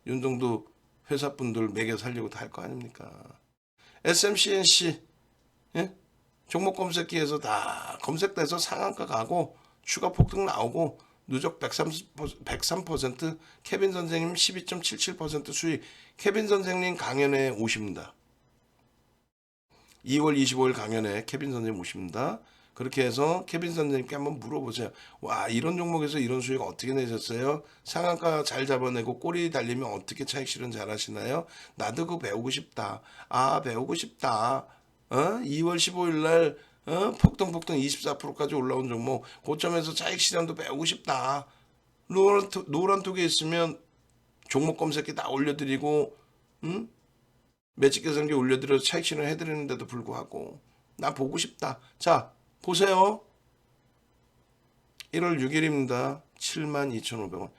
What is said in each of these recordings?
윤정도 회사분들 매겨 살려고 다 할 거 아닙니까? SMCNC 예? 종목 검색기에서 다 검색돼서 상한가 가고 추가 폭등 나오고 누적 103% 케빈 선생님 12.77% 수익. 케빈 선생님 강연에 오십니다. 2월 25일 강연에 케빈 선생님 오십니다. 그렇게 해서 케빈 선생님께 한번 물어보세요. 와, 이런 종목에서 이런 수익 어떻게 내셨어요? 상한가 잘 잡아내고 꼬리 달리면 어떻게 차익 실현 잘 하시나요? 나도 그거 배우고 싶다. 아, 배우고 싶다. 2월 15일 날 폭등폭등 24%까지 올라온 종목 고점에서 차익 실현도 배우고 싶다. 노란 톡에 있으면 종목 검색기 다 올려드리고 매직 계산기 올려드려서 차익 실현 해드리는데도 불구하고 나 보고 싶다. 자, 보세요. 1월 6일입니다. 72,500원,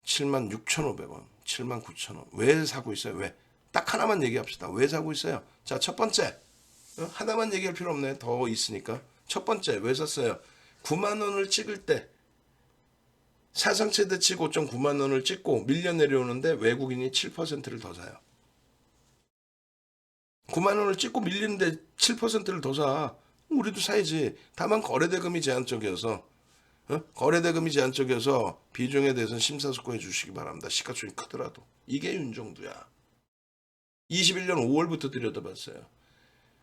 76,500원, 79,000원. 왜 사고 있어요? 왜? 딱 하나만 얘기합시다. 왜 사고 있어요? 자, 첫 번째. 하나만 얘기할 필요 없네. 더 있으니까. 첫 번째, 왜 샀어요? 9만 원을 찍을 때 사상 최대치 고점 9만 원을 찍고 밀려 내려오는데 외국인이 7%를 더 사요. 9만 원을 찍고 밀리는데 7%를 더 사. 우리도 사야지. 다만 거래대금이 제한적이어서 거래대금이 제한적이어서 비중에 대해서는 심사숙고해 주시기 바랍니다. 시가총이 크더라도. 이게 윤정두야. 21년 5월부터 들여다봤어요.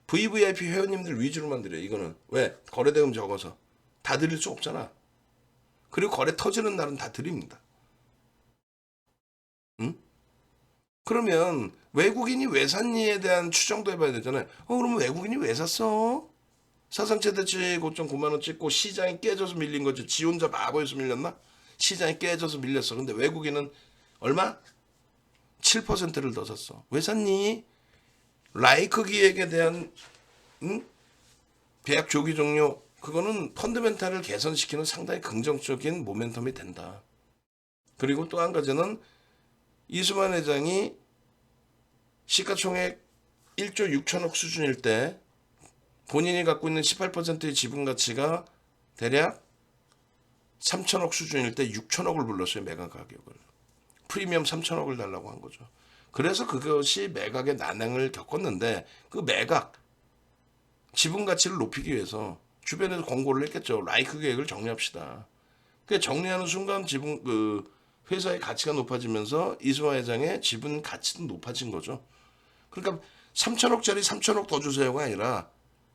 VVIP 회원님들 위주로만 드려요. 이거는. 왜? 거래대금 적어서. 다 드릴 수 없잖아. 그리고 거래 터지는 날은 다 드립니다. 응? 그러면 외국인이 왜 샀니에 대한 추정도 해봐야 되잖아요. 그러면 외국인이 왜 샀어? 사상 최대치 고점 9만 원 찍고 시장이 깨져서 밀린 거지. 지 혼자 바보여서 밀렸나? 시장이 깨져서 밀렸어. 근데 외국인은 얼마? 7%를 더 샀어. 왜 샀니? 라이크 기획에 대한 계약 조기 종료. 그거는 펀드멘탈을 개선시키는 상당히 긍정적인 모멘텀이 된다. 그리고 또 한 가지는 이수만 회장이 시가총액 1조 6천억 수준일 때 본인이 갖고 있는 18%의 지분 가치가 대략 3천억 수준일 때 6천억을 불렀어요. 매각 가격을. 프리미엄 3천억을 달라고 한 거죠. 그래서 그것이 매각의 난항을 겪었는데 그 매각 지분 가치를 높이기 위해서 주변에서 권고를 했겠죠. 라이크 계획을 정리합시다. 그 정리하는 순간 지분 회사의 가치가 높아지면서 이수만 회장의 지분 가치도 높아진 거죠. 그러니까 3천억짜리 3천억 더 주세요가 아니라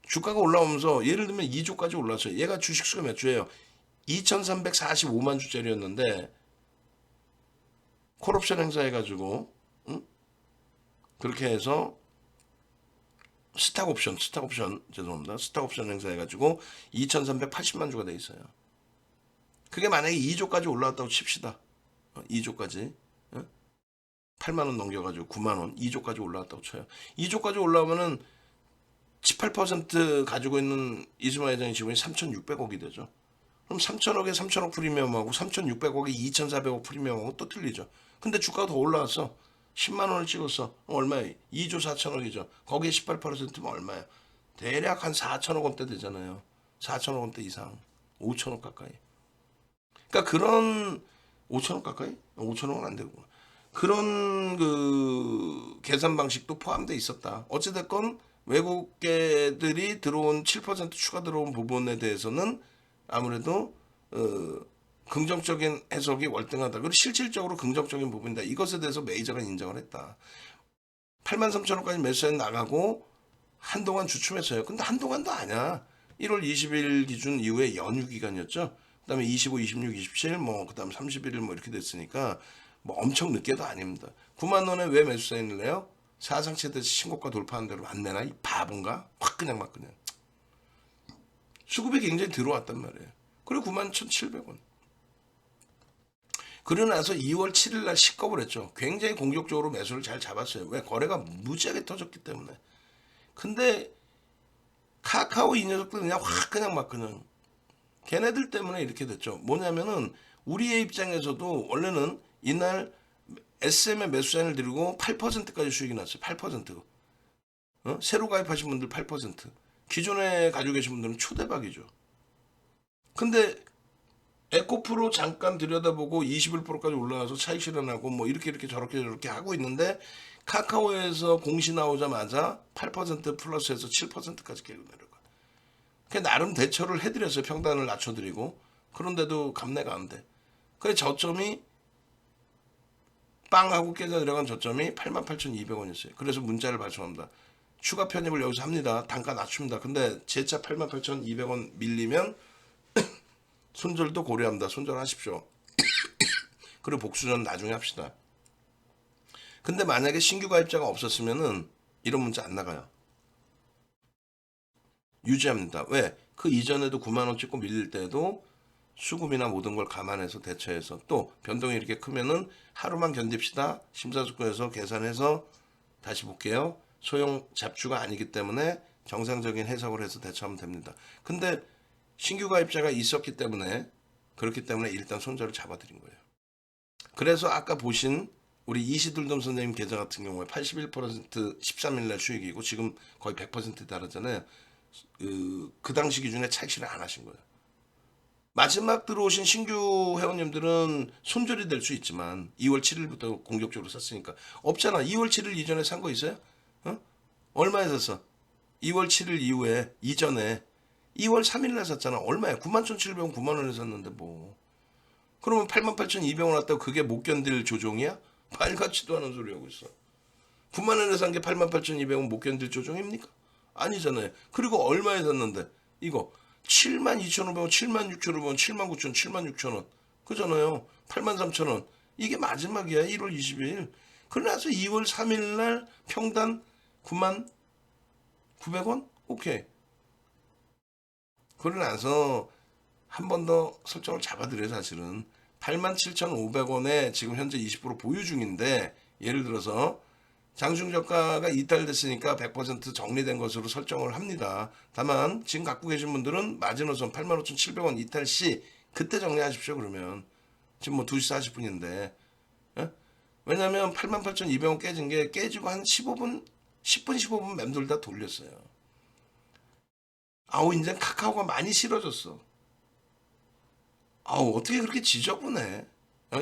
주가가 올라오면서 예를 들면 2조까지 올랐어요. 얘가 주식수가 몇 주예요? 2,345만 주짜리였는데 콜옵션 행사해가지고 그렇게 해서 스탁옵션 죄송합니다. 스탁옵션 행사해가지고 2,380만 주가 돼 있어요. 그게 만약에 2조까지 올라왔다고 칩시다. 2조까지 8만 원 넘겨가지고 9만 원 2조까지 올라왔다고 쳐요. 2조까지 올라오면은 18% 가지고 있는 이수만 회장의 지분이 3,600억이 되죠. 그럼 3천억에 3천억 프리미엄하고 3,600억에 2,400억 프리미엄하고 또 틀리죠. 근데 주가가 더 올라왔어. 10만 원을 찍었어. 얼마예요? 2조 4천억이죠. 거기에 18%면 얼마예요? 대략 한 4천억 원대 되잖아요. 4천억 원대 이상. 5천억 가까이. 그러니까 그런 5천억 가까이? 5천억은 안 되고. 그런 그 계산 방식도 포함되어 있었다. 어찌됐건 외국계들이 들어온 7% 추가 들어온 부분에 대해서는 아무래도 긍정적인 해석이 월등하다. 그리고 실질적으로 긍정적인 부분이다. 이것에 대해서 메이저가 인정을 했다. 8만 3천원까지 매수해 나가고 한동안 주춤했어요. 근데 한동안도 아니야. 1월 20일 기준 이후에 연휴 기간이었죠. 그다음에 25, 26, 27, 그다음 31일 이렇게 됐으니까 엄청 늦게도 아닙니다. 9만 원에 왜 매수사인을 내요? 사상 최대 신고가 돌파한 대로 안 내나? 이 바본가? 확 그냥 막 그냥. 수급이 굉장히 들어왔단 말이에요. 그리고 9만 1,700원. 그러고 나서 2월 7일 날 식겁을 했죠. 굉장히 공격적으로 매수를 잘 잡았어요. 왜? 거래가 무지하게 터졌기 때문에. 근데 카카오 이 녀석들 그냥 확 그냥 막 그냥 걔네들 때문에 이렇게 됐죠. 뭐냐면은 우리의 입장에서도 원래는 이날 SM에 매수사인을 드리고 8%까지 수익이 났어요. 8%. 새로 가입하신 분들 8%. 기존에 가지고 계신 분들은 초대박이죠. 근데 에코프로 잠깐 들여다보고 21%까지 올라가서 차익 실현하고 뭐 이렇게 저렇게 하고 있는데 카카오에서 공시 나오자마자 8% 플러스해서 7%까지 계속 내려가. 그 나름 대처를 해드렸어요. 평단을 낮춰드리고. 그런데도 감내가 안 돼. 그래 저점이 빵 하고 깨져 내려간 저점이 88,200원이었어요. 그래서 문자를 발송합니다. 추가 편입을 여기서 합니다. 단가 낮춥니다. 근데 제차 88,200원 밀리면 손절도 고려합니다. 손절하십시오. 그리고 복수전 나중에 합시다. 근데 만약에 신규 가입자가 없었으면은 이런 문자 안 나가요. 유지합니다. 왜? 그 이전에도 9만 원 찍고 밀릴 때도 수급이나 모든 걸 감안해서 대처해서 또 변동이 이렇게 크면은 하루만 견딥시다. 심사숙고해서 계산해서 다시 볼게요. 소형 잡주가 아니기 때문에 정상적인 해석을 해서 대처하면 됩니다. 근데 신규 가입자가 있었기 때문에 그렇기 때문에 일단 손절을 잡아드린 거예요. 그래서 아까 보신 우리 이시둘덤 선생님 계좌 같은 경우에 81% 13일날 수익이고 지금 거의 100%에 달하잖아요. 그 당시 기준에 차익 실현 안 하신 거예요. 마지막 들어오신 신규 회원님들은 손절이 될 수 있지만 2월 7일부터 공격적으로 샀으니까 없잖아. 2월 7일 이전에 산 거 있어요? 어? 얼마에 샀어? 2월 7일 이후에 이전에 2월 3일날 샀잖아. 얼마야? 91,700원 9만 원에 샀는데 뭐. 그러면 88,200원 왔다고 그게 못 견딜 조종이야? 말 같지도 않은 소리 하고 있어. 9만 원에 산 게 88,200원 못 견딜 조종입니까? 아니잖아요. 그리고 얼마에 샀는데 이거 72,500원, 76,500원, 79,000원, 76,000원 그잖아요. 83,000원 이게 마지막이야. 1월 20일. 그러나서 2월 3일 날 평단 99,900원? 오케이. 그러고 나서 한 번 더 설정을 잡아드려요. 사실은 87,500원에 지금 현재 20% 보유 중인데 예를 들어서 장중저가가 이탈됐으니까 100% 정리된 것으로 설정을 합니다. 다만 지금 갖고 계신 분들은 마지노선 85,700원 이탈 시 그때 정리하십시오. 그러면 지금 뭐 2시 40분인데 왜냐면 88,200원 깨진 게 깨지고 한 15분 10분 15분 맴돌 다 돌렸어요. 아우 이제 카카오가 많이 싫어졌어. 아우 어떻게 그렇게 지저분해.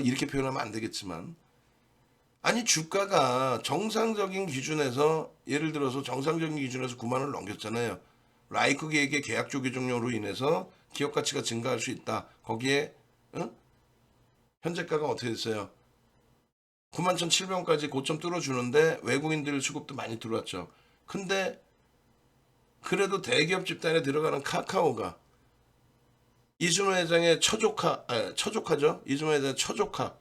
이렇게 표현하면 안 되겠지만 아니 주가가 정상적인 기준에서 예를 들어서 정상적인 기준에서 9만 원을 넘겼잖아요. 라이크 기획의 계약 조기 종료로 인해서 기업 가치가 증가할 수 있다. 거기에 현재가가 어떻게 됐어요? 91,700원까지 고점 뚫어주는데 외국인들 수급도 많이 들어왔죠. 근데 그래도 대기업 집단에 들어가는 카카오가 이준호 회장의 처조카죠. 이준호 회장의 처조카.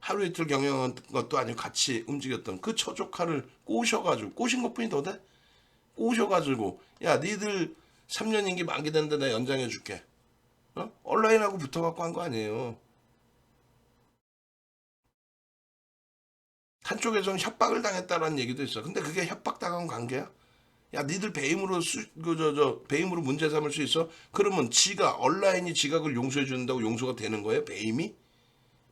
하루 이틀 경영한 것도 아니고 같이 움직였던 그 처조카를 꼬신 것뿐이 더 돼? 꼬셔가지고 야 니들 3년 임기 만기된데 내가 연장해 줄게. 온라인하고 붙어갖고 한 거 아니에요. 한쪽에서는 협박을 당했다라는 얘기도 있어. 근데 그게 협박당한 관계야? 야 니들 배임으로 배임으로 문제 삼을 수 있어? 그러면 온라인이 지각을 용서해 준다고 용서가 되는 거예요? 배임이?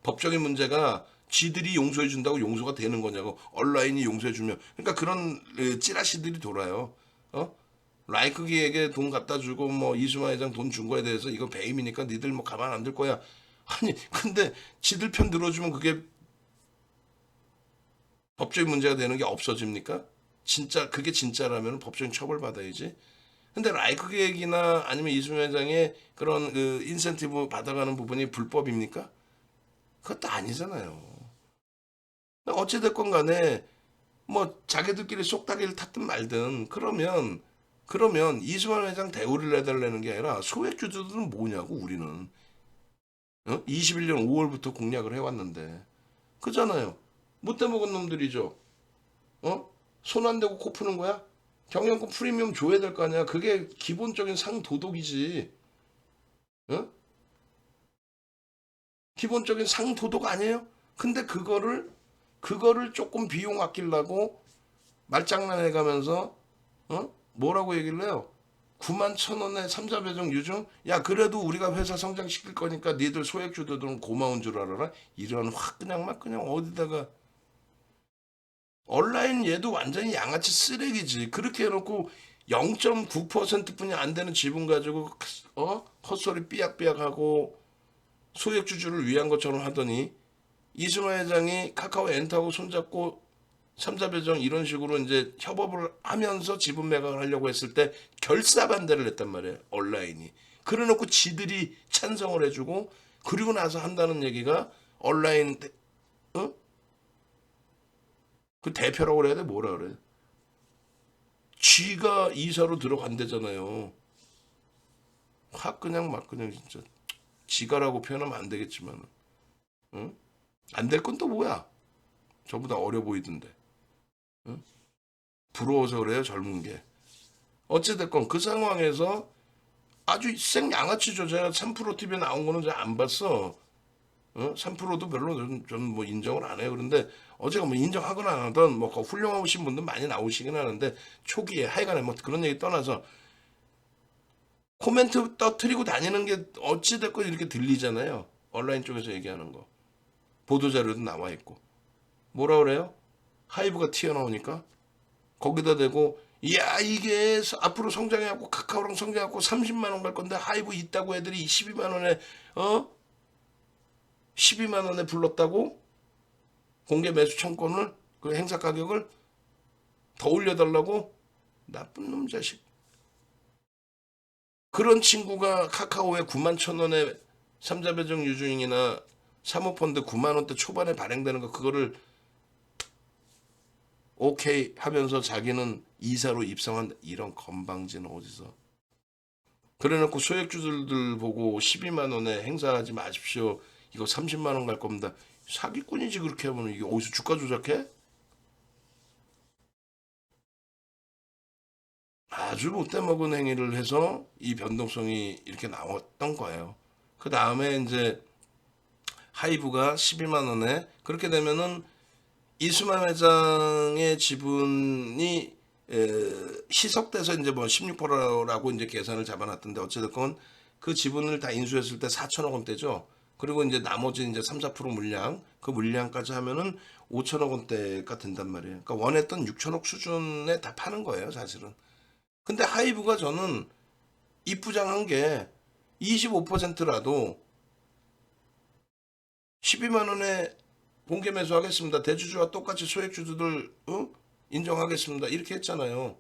법적인 문제가 지들이 용서해 준다고 용서가 되는 거냐고. 온라인이 용서해 주면. 그러니까 그런 찌라시들이 돌아요. 라이크기에게 돈 갖다 주고 뭐 이수마 회장 돈 준 거에 대해서 이거 배임이니까 니들 뭐 가만 안 둘 거야. 아니 근데 지들 편 들어주면 그게 법적인 문제가 되는 게 없어집니까? 진짜 그게 진짜라면 법적인 처벌 받아야지. 근데 라이크 계획이나 아니면 이수마 회장의 그런 인센티브 받아가는 부분이 불법입니까? 그것도 아니잖아요. 어찌됐건 간에 뭐 자기들끼리 쏙다리를 탔든 말든 그러면 이수만 회장 대우를 내달라는 게 아니라 소액주주들은 뭐냐고 우리는 21년 5월부터 공략을 해왔는데 그잖아요. 못돼 먹은 놈들이죠. 손 안 대고 코 푸는 거야? 경영권 프리미엄 줘야 될 거 아니야. 그게 기본적인 상도덕이지. 어? 기본적인 상도덕 아니에요? 근데 그거를 조금 비용 아끼려고 말장난해 가면서 뭐라고 얘기를 해요? 91,000원에 3자 배정 유증? 야 그래도 우리가 회사 성장시킬 거니까 니들 소액주들은 고마운 줄 알아라? 이런 확 그냥 막 그냥 어디다가 온라인 얘도 완전히 양아치 쓰레기지. 그렇게 해놓고 0.9%뿐이 안 되는 지분 가지고 헛소리 삐약삐약하고 소액주주를 위한 것처럼 하더니 이수만 회장이 카카오 엔터하고 손잡고 3, 4배정 이런 식으로 이제 협업을 하면서 지분 매각을 하려고 했을 때 결사 반대를 했단 말이에요. 온라인이. 그래놓고 지들이 찬성을 해주고 그리고 나서 한다는 얘기가 온라인 어? 그 대표라고 그래야 돼? 뭐라 그래? 쥐가 이사로 들어간대잖아요. 확 그냥 막 그냥 진짜 지가라고 표현하면 안 되겠지만 응? 안 될 건 또 뭐야? 저보다 어려 보이던데. 응? 부러워서 그래요 젊은 게. 어찌됐건 그 상황에서 아주 생양아치죠. 제가 3프로 TV에 나온 거는 제가 안 봤어. 3%도 별로 저는 뭐 인정을 안 해요. 그런데 어제가 뭐 인정하거나 안 하던 뭐 훌륭하신 분들 많이 나오시긴 하는데 초기에 하여간에 뭐 그런 얘기 떠나서 코멘트 떠트리고 다니는 게 어찌됐건 이렇게 들리잖아요. 온라인 쪽에서 얘기하는 거. 보도자료도 나와 있고. 뭐라 그래요? 하이브가 튀어나오니까 거기다 대고 야 이게 앞으로 성장해갖고 카카오랑 성장해갖고 30만 원 갈 건데 하이브 있다고 애들이 12만 원에 12만 원에 불렀다고 공개 매수 청권을 그 행사 가격을 더 올려달라고 나쁜 놈 자식. 그런 친구가 카카오에 9만 천 원에 삼자배정 유주인이나 사모펀드 9만 원대 초반에 발행되는 거 그거를 오케이 하면서 자기는 이사로 입성한 이런 건방지는 어디서. 그래놓고 소액주들 보고 12만 원에 행사하지 마십시오. 이거 30만 원 갈 겁니다. 사기꾼이지 그렇게 하면 이게 어디서 주가 조작해? 아주 못돼 먹은 행위를 해서 이 변동성이 이렇게 나왔던 거예요. 그 다음에 이제 하이브가 12만 원에 그렇게 되면은 이수만 회장의 지분이 희석돼서 이제 뭐 16%라고 이제 계산을 잡아놨던데 어찌됐건 그 지분을 다 인수했을 때 4천억 원대죠. 그리고 이제 나머지 이제 3, 4% 물량 그 물량까지 하면은 5천억 원대가 된단 말이에요. 그러니까 원했던 6천억 수준에 다 파는 거예요, 사실은. 근데 하이브가 저는 이부장한 게 25%라도 12만 원에 공개 매수하겠습니다. 대주주와 똑같이 소액주주들 인정하겠습니다. 이렇게 했잖아요.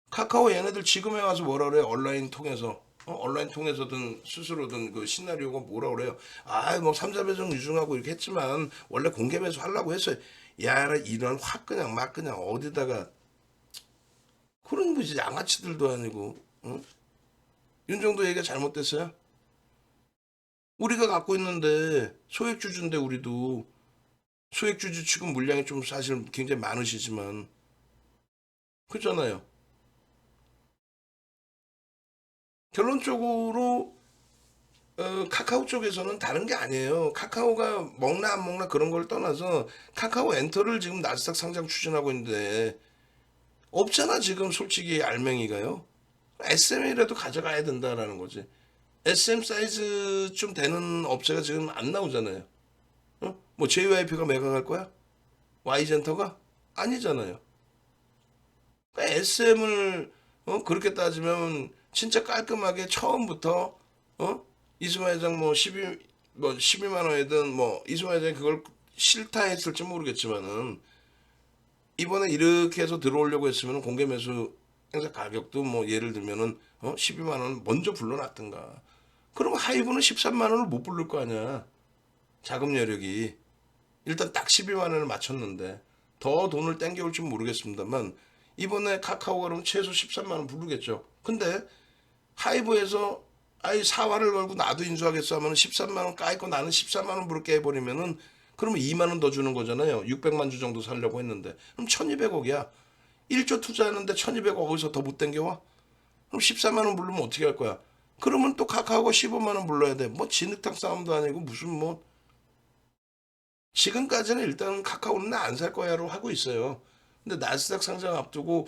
카카오 얘네들 지금에 와서 뭐라 그래요? 온라인 통해서. 온라인 통해서든 스스로든 그 시나리오가 뭐라 그래요? 아, 뭐 3, 4배정 유증하고 이렇게 했지만 원래 공개 매수 하려고 했어요. 야, 이런 확 그냥 막 그냥 어디다가 그런 거지 양아치들도 아니고. 응? 윤정도 얘기가 잘못됐어요? 우리가 갖고 있는데 소액주주인데 우리도 소액주주 지금 물량이 좀 사실 굉장히 많으시지만 그렇잖아요. 결론적으로 카카오 쪽에서는 다른 게 아니에요. 카카오가 먹나 안 먹나 그런 걸 떠나서 카카오 엔터를 지금 나스닥 상장 추진하고 있는데 없잖아 지금 솔직히 알맹이가요. SM이라도 가져가야 된다라는 거지. SM 사이즈 좀 되는 업체가 지금 안 나오잖아요. 뭐 JYP가 매각할 거야? Y젠터가? 아니잖아요. 그러니까 SM을 그렇게 따지면 진짜 깔끔하게 처음부터 이수만 회장 뭐 12만 원이든 뭐 이수만 회장이 그걸 싫다 했을지 모르겠지만은 이번에 이렇게 해서 들어오려고 했으면 공개 매수 행사 가격도 뭐 예를 들면은 12만 원 먼저 불러놨든가. 그러면 하이브는 13만 원을 못 부를 거 아니야. 자금 여력이. 일단 딱 12만 원을 맞췄는데 더 돈을 땡겨올지 모르겠습니다만 이번에 카카오가 그러면 최소 13만 원 부르겠죠. 근데 하이브에서 아이 사활을 걸고 나도 인수하겠어 하면 13만 원 까이고 나는 14만 원 부를게 해버리면은 그러면 2만 원 더 주는 거잖아요. 600만 주 정도 살려고 했는데 그럼 1200억이야. 1조 투자하는데 1200억 어디서 더 못 땡겨와? 그럼 14만 원 부르면 어떻게 할 거야? 그러면 또 카카오가 15만 원 불러야 돼. 뭐 진흙탕 싸움도 아니고 무슨 뭐 지금까지는 일단 카카오는 안 살 거야로 하고 있어요. 근데 나스닥 상장 앞두고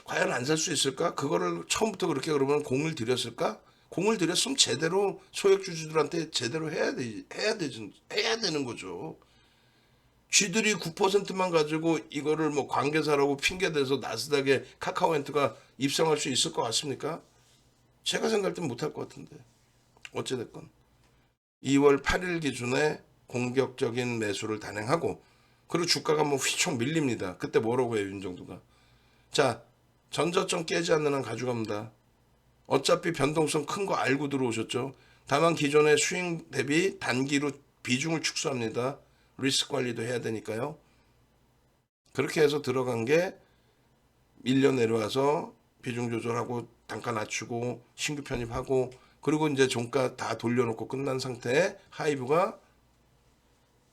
과연 안 살 수 있을까? 그거를 처음부터 그렇게 그러면 공을 들였을까? 공을 들였으면 제대로 소액주주들한테 제대로 해야 되는 거죠. 쥐들이 9%만 가지고 이거를 뭐 관계사라고 핑계대서 나스닥에 카카오엔트가 입성할 수 있을 것 같습니까? 제가 생각할 땐 못할 것 같은데. 어찌됐건. 2월 8일 기준에 공격적인 매수를 단행하고 그리고 주가가 뭐 휘청 밀립니다. 그때 뭐라고 해요, 윤정두가? 자, 전저점 깨지 않는 한 가져갑니다. 어차피 변동성 큰 거 알고 들어오셨죠. 다만 기존의 수익 대비 단기로 비중을 축소합니다. 리스크 관리도 해야 되니까요. 그렇게 해서 들어간 게 밀려 내려와서 비중 조절하고 단가 낮추고 신규 편입하고 그리고 이제 종가 다 돌려놓고 끝난 상태에 하이브가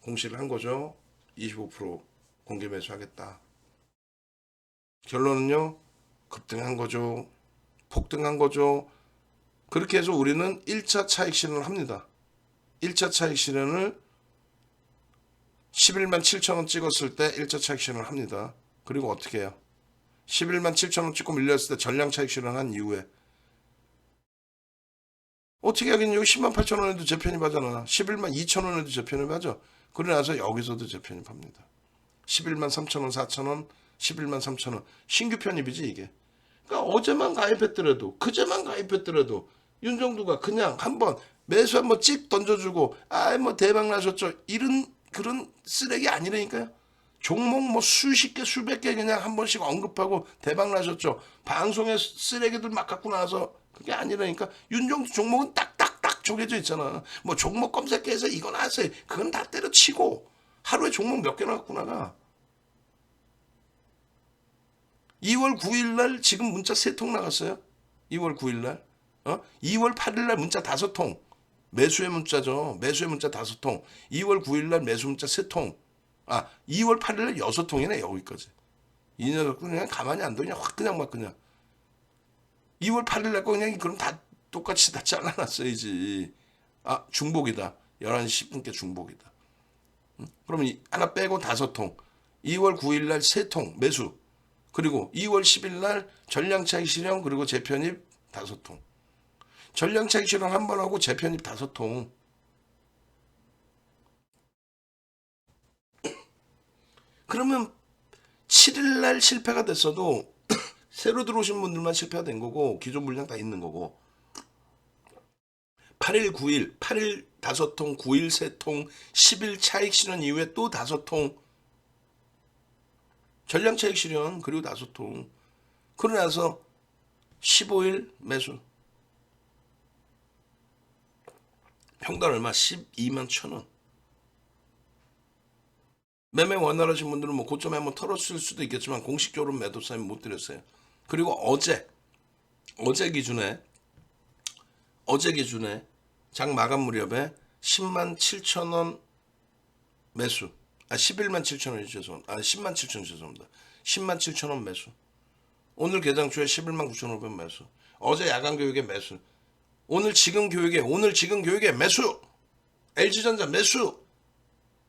공시를 한 거죠. 25% 공개 매수하겠다. 결론은요. 급등한 거죠. 폭등한 거죠. 그렇게 해서 우리는 1차 차익 실현을 합니다. 1차 차익 실현을 11만 7천 원 찍었을 때 1차 차익 실현을 합니다. 그리고 어떻게 해요? 11만 7천 원 찍고 밀렸을 때 전량 차익 실현한 이후에 어떻게 하겠냐. 여기 10만 8천 원에도 재편입하잖아. 11만 2천 원에도 재편입하죠. 그러고 나서 여기서도 재편입합니다. 11만 3천 원, 4천 원, 11만 3천 원. 신규 편입이지 이게. 그러니까 어제만 가입했더라도 그제만 가입했더라도 윤정두가 그냥 한번 매수 한번 찍 던져주고 뭐 대박 나셨죠. 이런 그런 쓰레기 아니라니까요. 종목 뭐 수십 개 수백 개 그냥 한 번씩 언급하고 대박 나셨죠. 방송에 쓰레기들 막 갖고 나와서 그게 아니라니까. 윤정두 종목은 딱딱딱 정해져 있잖아. 뭐 종목 검색해서 이건 하세요. 그건 다 때려치고 하루에 종목 몇 개나 갖고 나가. 2월 9일 날 지금 문자 3통 나갔어요. 2월 9일 날. 2월 8일 날 문자 5통. 매수의 문자죠. 매수의 문자 5통. 2월 9일 날 매수 문자 3통. 2월 8일 날 6통이네. 여기까지. 이 녀석 그냥 가만히 안 두냐. 확 그냥 막 그냥. 2월 8일 날 거 그냥 그럼 다 똑같이 다 잘라놨어야지. 중복이다. 11시 10분께 중복이다. 그러면 하나 빼고 5통. 2월 9일 날 3통 매수. 그리고 2월 10일 날 전량차익 실현 그리고 재편입 5통. 전량차익 실현 한 번 하고 재편입 5통. 그러면 7일 날 실패가 됐어도 새로 들어오신 분들만 실패가 된 거고 기존 물량 다 있는 거고 8일 9일 8일 5통 9일 3통 10일 차익 실현 이후에 또 5통 전량 차익 실현 그리고 5통. 그러고 나서 15일 매수. 평단 얼마? 12만 1,000원. 매매 원활하신 분들은 뭐 고점에 한번 털었을 수도 있겠지만 공식적으로 매도 사인 못 드렸어요. 그리고 어제 기준에 장 마감 무렵에 10만 7천 원 매수. 11만 7천 원이 죄송합니다. 10만 7천 원 죄송합니다. 10만 7천 원 매수. 오늘 개장 초에 11만 9,500원 매수. 어제 야간 교육에 매수. 오늘 지금 교육에 매수. LG전자 매수.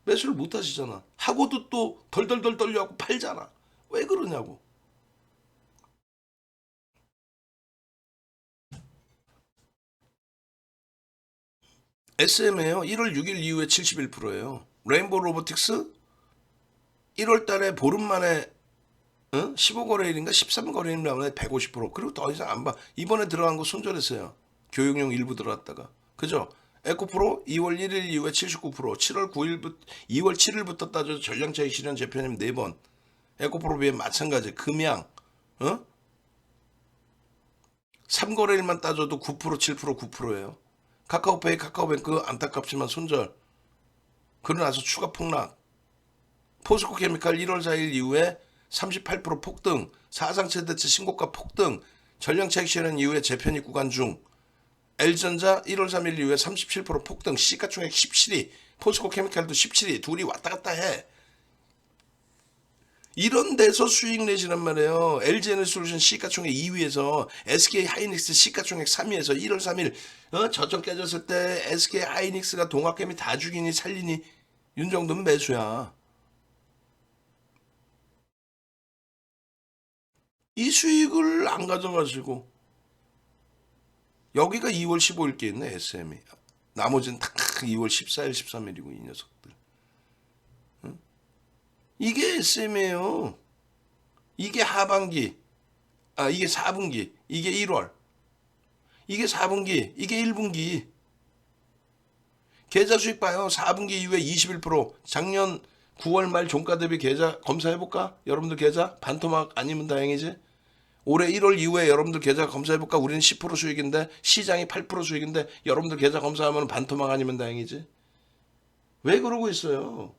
매수를 못 하시잖아. 하고도 또 덜덜덜 떨려갖고 팔잖아. 왜 그러냐고. SM에요. 1월 6일 이후에 71%예요. 레인보우 로보틱스 1월 달에 보름 만에 15거래일인가 13거래일 나오네 150%. 그리고 더 이상 안 봐. 이번에 들어간 거 손절했어요. 교육용 일부 들어갔다가. 그죠? 에코프로 2월 1일 이후에 79%. 7월 9일부터 2월 7일부터 따져서 전량차익 실현 재편임 4번. 에코프로 비해 마찬가지. 금양 3거래일만 따져도 9% 7% 9%예요. 카카오페이 카카오뱅크 안타깝지만 손절. 그러고 나서 추가 폭락. 포스코 케미칼 1월 4일 이후에 38% 폭등. 사상 최대치 신고가 폭등. 전량차익 실현 이후에 재편입 구간 중. LG전자 1월 3일 이후에 37% 폭등. 시가총액 17위. 포스코 케미칼도 17위. 둘이 왔다 갔다 해. 이런 데서 수익 내시란 말이에요. LG에너지솔루션 시가총액 2위에서 SK 하이닉스 시가총액 3위에서 1월 3일 저점 깨졌을 때 SK 하이닉스가 동학개미 다 죽이니 살리니 윤정도는 매수야. 이 수익을 안 가져가시고 여기가 2월 15일께 있네. SM이. 나머지는 다 2월 14일 13일이고 이 녀석들. 이게 SM이에요. 이게 하반기. 이게 4분기. 이게 1월. 이게 4분기. 이게 1분기. 계좌 수익 봐요. 4분기 이후에 21%. 작년 9월 말 종가 대비 계좌 검사해볼까? 여러분들 계좌 반토막 아니면 다행이지. 올해 1월 이후에 여러분들 계좌 검사해볼까? 우리는 10% 수익인데 시장이 8% 수익인데 여러분들 계좌 검사하면 반토막 아니면 다행이지. 왜 그러고 있어요?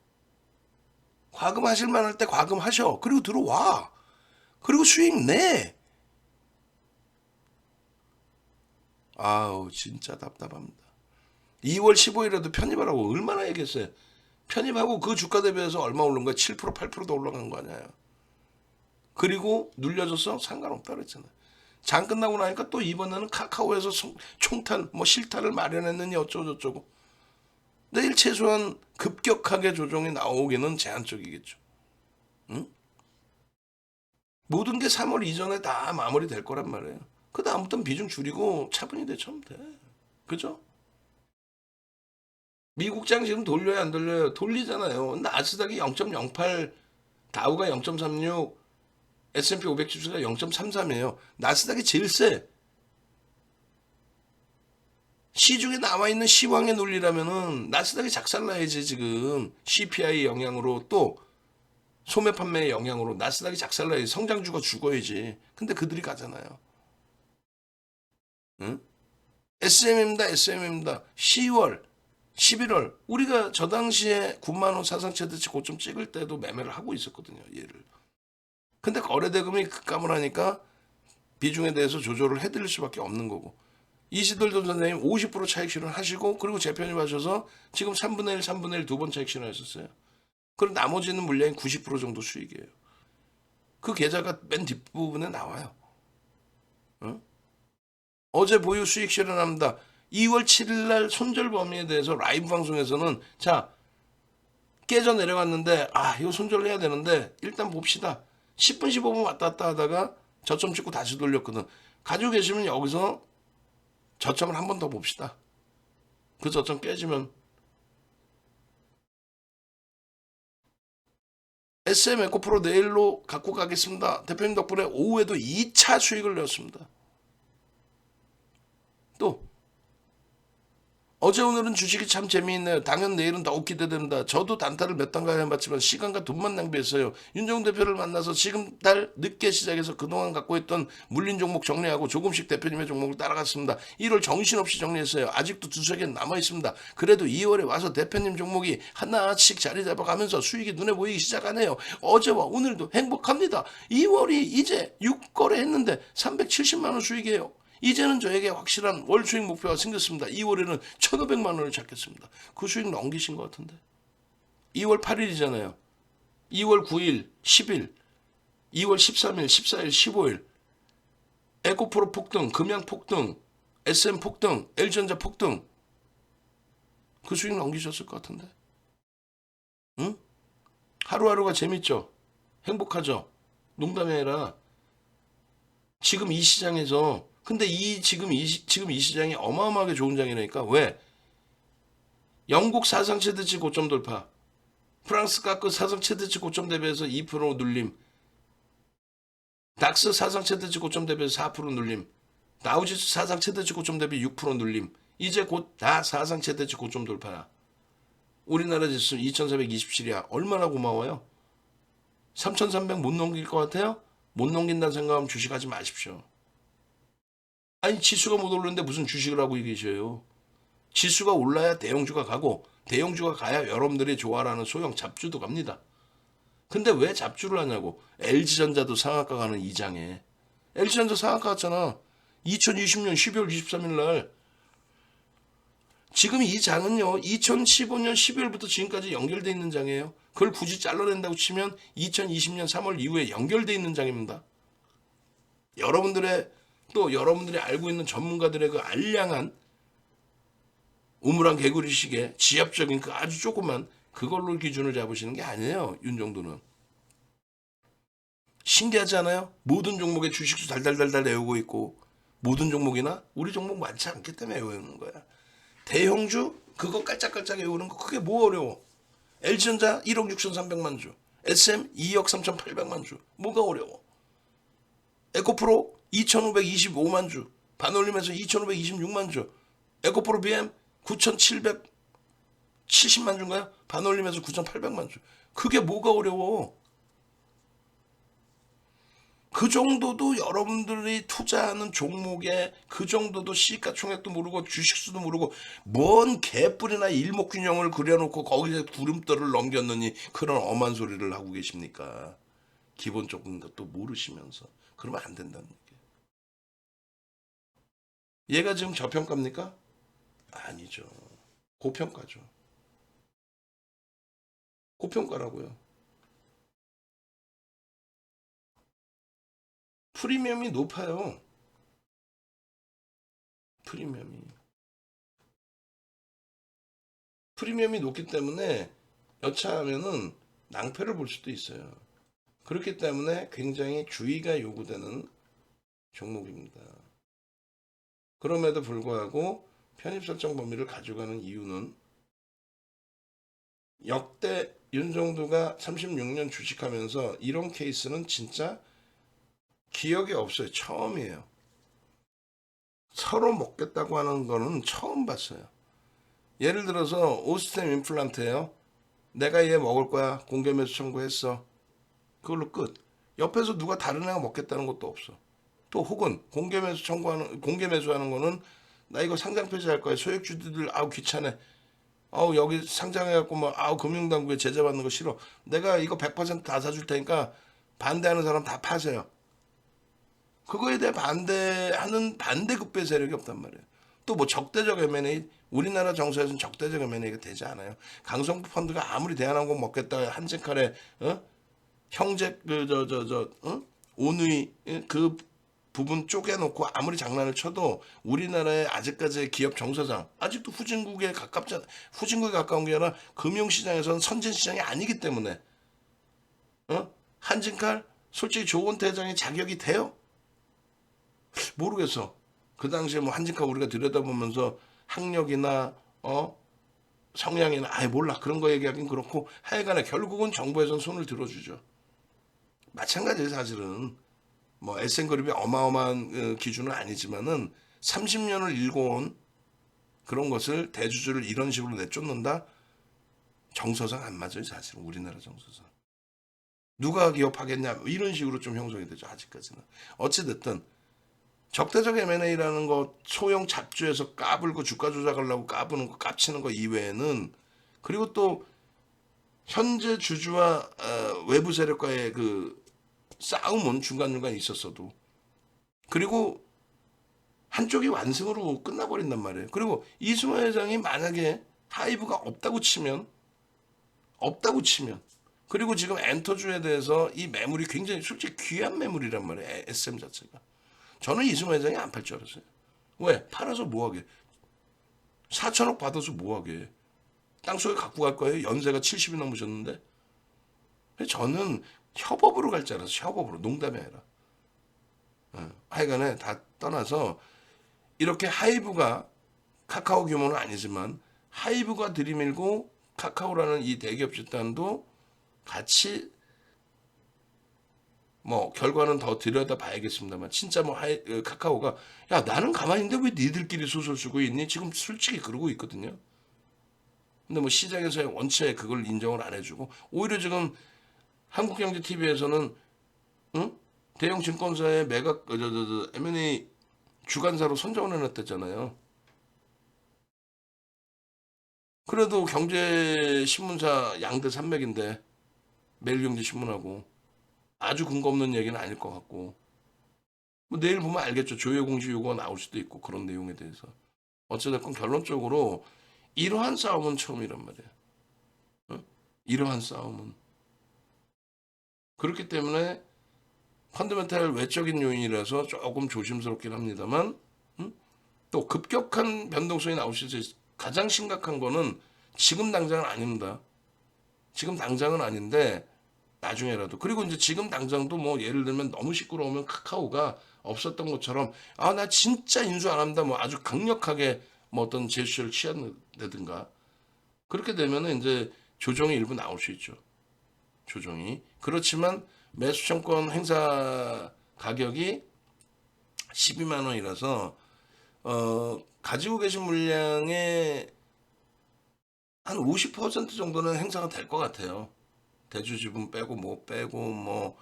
과금하실 만할 때 과금하셔. 그리고 들어와. 그리고 수익 내. 아우 진짜 답답합니다. 2월 15일에도 편입하라고 얼마나 얘기했어요. 편입하고 그 주가 대비해서 얼마 오른 거야? 7% 8%도 올라간 거 아니에요. 그리고 눌려줬어? 상관없다 그랬잖아요. 장 끝나고 나니까 또 이번에는 카카오에서 총탄 뭐 실탄을 마련했느니 어쩌고저쩌고. 내일 최소한 급격하게 조정이 나오기는 제한적이겠죠. 응? 모든 게 3월 이전에 다 마무리될 거란 말이에요. 그 다음부터는 비중 줄이고 차분히 대처하면 돼. 그죠? 미국장 지금 돌려야 안 돌려요? 돌리잖아요. 나스닥이 0.08, 다우가 0.36, S&P 500 지수가 0.33이에요. 나스닥이 제일 세. 시중에 나와 있는 시황의 논리라면은 나스닥이 작살나야지 지금 CPI 영향으로 또 소매 판매의 영향으로 나스닥이 작살나야지 성장주가 죽어야지. 근데 그들이 가잖아요. 응? SM입니다. SM입니다. 10월, 11월 우리가 저 당시에 9만 원 사상 최대치 고점 찍을 때도 매매를 하고 있었거든요. 얘를. 근데 거래대금이 급감을 하니까 비중에 대해서 조절을 해드릴 수밖에 없는 거고. 이시돌 선생님 50% 차익 실현하시고 그리고 재편입하셔서 지금 3분의 1, 3분의 1 두 번 차익 실현하셨어요. 그리고 나머지는 물량이 90% 정도 수익이에요. 그 계좌가 맨 뒷부분에 나와요. 어? 어제 보유 수익 실현합니다. 2월 7일 날 손절 범위에 대해서 라이브 방송에서는 자 깨져 내려갔는데 이거 손절을 해야 되는데 일단 봅시다. 10분 15분 왔다 갔다 하다가 저점 찍고 다시 돌렸거든. 가지고 계시면 여기서 저점을 한 번 더 봅시다. 그 저점 깨지면 SM 에코프로 내일로 갖고 가겠습니다. 대표님 덕분에 오후에도 2차 수익을 내었습니다. 또 어제 오늘은 주식이 참 재미있네요. 당연 내일은 더욱 기대됩니다. 저도 단타를 몇 단가 해봤지만 시간과 돈만 낭비했어요. 윤정 대표를 만나서 지금 달 늦게 시작해서 그동안 갖고 있던 물린 종목 정리하고 조금씩 대표님의 종목을 따라갔습니다. 1월 정신없이 정리했어요. 아직도 두세 개 남아있습니다. 그래도 2월에 와서 대표님 종목이 하나씩 자리 잡아가면서 수익이 눈에 보이기 시작하네요. 어제와 오늘도 행복합니다. 2월이 이제 6거래 했는데 370만 원 수익이에요. 이제는 저에게 확실한 월 수익 목표가 생겼습니다. 2월에는 1,500만 원을 잡겠습니다. 그 수익 넘기신 것 같은데. 2월 8일이잖아요. 2월 9일, 10일, 2월 13일, 14일, 15일 에코프로 폭등, 금양 폭등, SM 폭등, LG전자 폭등. 그 수익 넘기셨을 것 같은데. 응? 하루하루가 재밌죠? 행복하죠? 농담이 아니라 지금 이 시장에서 근데 지금 이 시장이 어마어마하게 좋은 장이라니까. 왜? 영국 사상 최대치 고점 돌파. 프랑스 카크 사상 최대치 고점 대비해서 2% 눌림. 닥스 사상 최대치 고점 대비해서 4% 눌림. 다우지수 사상 최대치 고점 대비 6% 눌림. 이제 곧 다 사상 최대치 고점 돌파야. 우리나라 지수 2427이야. 얼마나 고마워요? 3300 못 넘길 것 같아요? 못 넘긴다는 생각하면 주식하지 마십시오. 아니 지수가 못 오르는데 무슨 주식을 하고 계셔요. 지수가 올라야 대형주가 가고 대형주가 가야 여러분들이 좋아하는 소형 잡주도 갑니다. 근데 왜 잡주를 하냐고. LG전자도 상한가 가는 이 장에. LG전자 상한가 갔잖아. 2020년 12월 23일 날. 지금 이 장은요. 2015년 12월부터 지금까지 연결되어 있는 장이에요. 그걸 굳이 잘라낸다고 치면 2020년 3월 이후에 연결되어 있는 장입니다. 여러분들이 알고 있는 전문가들의 그 알량한 우물안 개구리식의 지압적인 그 아주 조그만 그걸로 기준을 잡으시는 게 아니에요. 윤 정도는. 신기하지 않아요? 모든 종목의 주식수 달달달달 외우고 있고 모든 종목이나 우리 종목 많지 않기 때문에 외우는 거야. 대형주 그거 깔짝깔짝 외우는 거 그게 뭐 어려워. LG전자 1억 6,300만 주, SM 2억 3,800만 주 뭐가 어려워. 에코프로 2,525만 주, 반올림에서 2,526만 주, 에코프로 BM 9,700 70만 주인가요? 반올림해서 9,800만 주. 그게 뭐가 어려워? 그 정도도 여러분들이 투자하는 종목에 그 정도도 시가총액도 모르고 주식수도 모르고 뭔 개뿔이나 일목균형을 그려놓고 거기서 구름돌을 넘겼느니 그런 엄한 소리를 하고 계십니까? 기본적인 것도 모르시면서 그러면 안 된다는 얘기예요. 얘가 지금 저평가입니까? 아니죠. 고평가죠. 고평가라고요. 프리미엄이 높아요. 프리미엄이. 프리미엄이 높기 때문에 여차하면은 낭패를 볼 수도 있어요. 그렇기 때문에 굉장히 주의가 요구되는 종목입니다. 그럼에도 불구하고 편입 설정 범위를 가져가는 이유는 역대 윤정두가 36년 주식하면서 이런 케이스는 진짜 기억이 없어요. 처음이에요. 서로 먹겠다고 하는 거는 처음 봤어요. 예를 들어서 오스템 임플란트예요. 내가 얘 먹을 거야. 공개 매수 청구했어. 그걸로 끝. 옆에서 누가 다른 애가 먹겠다는 것도 없어. 또 혹은 공개 매수하는 거는 나 이거 상장 폐지할 거야. 소액주주들 아우 귀찮아. 아우 여기 상장해갖고 뭐 아우 금융당국에 제재 받는 거 싫어. 내가 이거 100%다 사줄 테니까 반대하는 사람 다 파세요. 그거에 대해 반대하는 반대급배 세력이 없단 말이에요. 또 뭐 적대적 M&A 우리나라 정서에서는 적대적 M&A가 되지 않아요. 강성구 펀드가 아무리 대한항공 먹겠다 한진칼에 형제 온의 그 부분 쪼개놓고 아무리 장난을 쳐도 우리나라의 아직까지의 기업 정서상 아직도 후진국에 가까운 게 아니라 금융시장에서는 선진시장이 아니기 때문에 한진칼 솔직히 조원태 회장이 자격이 돼요? 모르겠어. 그 당시에 뭐 한직하고 우리가 들여다보면서 학력이나 성향이나 아예 몰라 그런 거 얘기하긴 그렇고 하여간에 결국은 정부에선 손을 들어주죠. 마찬가지예요 사실은. 뭐 SN그룹이 어마어마한 기준은 아니지만은 30년을 일궈온 그런 것을 대주주를 이런 식으로 내쫓는다? 정서상 안 맞아요 사실은 우리나라 정서상. 누가 기업하겠냐 이런 식으로 좀 형성이 되죠 아직까지는. 어찌됐든 적대적 M&A라는 거 소형 잡주에서 까불고 주가 조작하려고 까부는 거 깝치는 거 이외에는 그리고 또 현재 주주와 외부 세력과의 그 싸움은 중간중간 있었어도 그리고 한쪽이 완승으로 끝나버린단 말이에요. 그리고 이승만 회장이 만약에 하이브가 없다고 치면 그리고 지금 엔터주에 대해서 이 매물이 굉장히 솔직히 귀한 매물이란 말이에요. SM 자체가. 저는 이승만 회장이 안 팔 줄 알았어요. 왜? 팔아서 뭐하게? 4천억 받아서 뭐하게? 땅속에 갖고 갈 거예요. 연세가 70이 넘으셨는데. 저는 협업으로 갈 줄 알았어요. 협업으로. 농담이 아니라. 하여간에 다 떠나서 이렇게 하이브가 카카오 규모는 아니지만 하이브가 들이밀고 카카오라는 이 대기업 집단도 같이 뭐 결과는 더 들여다 봐야겠습니다만 진짜 뭐 카카오가 야 나는 가만히 있는데 왜 니들끼리 소설 쓰고 있니? 지금 솔직히 그러고 있거든요. 근데 뭐 시장에서 원체 그걸 인정을 안 해주고 오히려 지금 한국경제TV에서는 응? 대형 증권사의 매각 M&A 주간사로 선정을 해놨댔잖아요. 그래도 경제신문사 양대 산맥인데 매일경제신문하고 아주 근거 없는 얘기는 아닐 것 같고 뭐 내일 보면 알겠죠. 조회공시 요구가 나올 수도 있고 그런 내용에 대해서 어찌됐건 결론적으로 이러한 싸움은 처음이란 말이에요. 어? 이러한 싸움은 그렇기 때문에 펀더멘탈 외적인 요인이라서 조금 조심스럽긴 합니다만 또 급격한 변동성이 나올 수 있어요. 가장 심각한 거는 지금 당장은 아닙니다. 지금 당장은 아닌데 나중에라도 그리고 이제 지금 당장도 뭐 예를 들면 너무 시끄러우면 카카오가 없었던 것처럼 아 나 진짜 인수 안 합니다 뭐 아주 강력하게 뭐 어떤 제스처를 취한다든가 그렇게 되면은 이제 조정이 일부 나올 수 있죠. 조정이 그렇지만 매수청권 행사 가격이 12만 원이라서 가지고 계신 물량의 한 50% 정도는 행사가 될 것 같아요. 대주지분 빼고 뭐 빼고 뭐